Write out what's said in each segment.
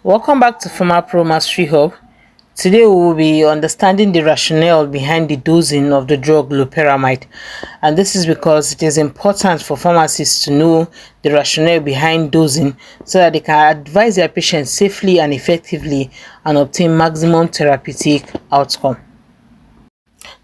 Welcome back to Pharma Pro Mastery Hub. Today we will be understanding the rationale behind the dosing of the drug loperamide, and this is because it is important for pharmacists to know the rationale behind dosing so that they can advise their patients safely and effectively and obtain maximum therapeutic outcome.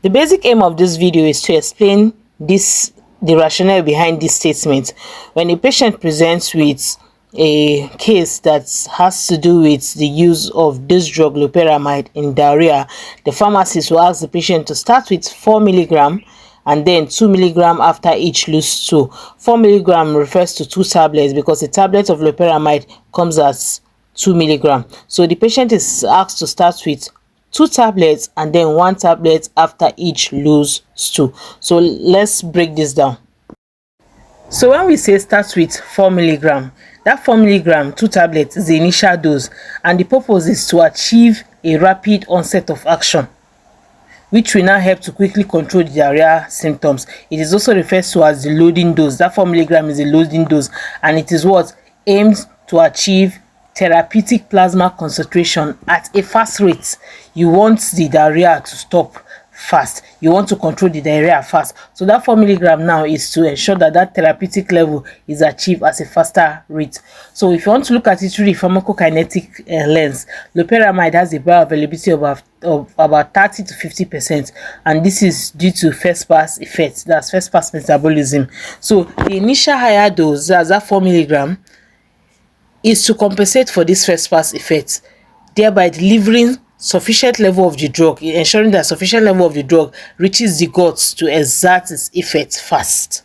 The basic aim of this video is to explain the rationale behind this statement. When a patient presents with a case that has to do with the use of this drug loperamide in diarrhea, the pharmacist will ask the patient to start with 4 milligram and then 2 milligram after each loose stool. 4 milligram refers to 2 tablets because a tablet of loperamide comes at 2 milligram. So the patient is asked to start with 2 tablets and then 1 tablet after each loose stool. So let's break this down. So when we say start with 4 milligram, that 4 milligram 2 tablets is the initial dose, and the purpose is to achieve a rapid onset of action, which will now help to quickly control the diarrhea symptoms. It is also referred to as the loading dose. That 4 milligram is a loading dose, and it is what aims to achieve therapeutic plasma concentration at a fast rate. You want the diarrhea to stop fast. You want to control the diarrhea fast. So that 4 milligram now is to ensure that that therapeutic level is achieved at a faster rate. So if you want to look at it through the pharmacokinetic lens, loperamide has a bioavailability of about 30 to 50%, and this is due to first pass effect. That's first pass metabolism. So the initial higher dose, that's that 4 milligram, is to compensate for this first pass effect, thereby delivering sufficient level of the drug, ensuring that sufficient level of the drug reaches the guts to exert its effect fast.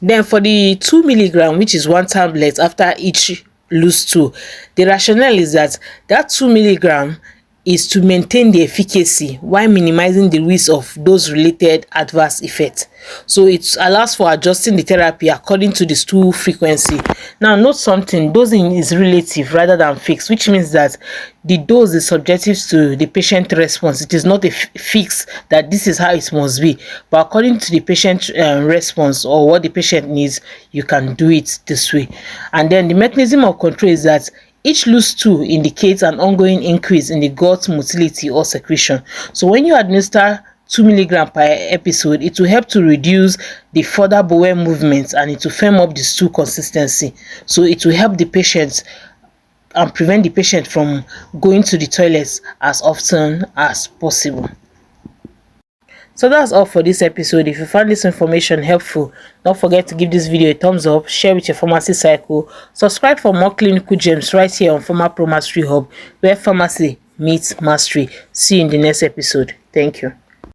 Then for the 2 milligram, which is 1 tablet after each loose stool, the rationale is that 2 milligram is to maintain the efficacy while minimizing the risk of those related adverse effects. So it allows for adjusting the therapy according to the stool frequency. Now note something, dosing is relative rather than fixed, which means that the dose is subjective to the patient response. It is not a fix that this is how it must be, but according to the patient response or what the patient needs, you can do it this way. And then the mechanism of control is that each loose stool indicates an ongoing increase in the gut motility or secretion. So when you administer 2 milligram per episode, it will help to reduce the further bowel movements and it will firm up the stool consistency. So it will help the patient and prevent the patient from going to the toilets as often as possible. So that's all for this episode. If you found this information helpful, don't forget to give this video a thumbs up, share with your pharmacy cycle, subscribe for more clinical gems right here on Pharma Pro Mastery Hub, where pharmacy meets mastery. See you in the next episode. Thank you.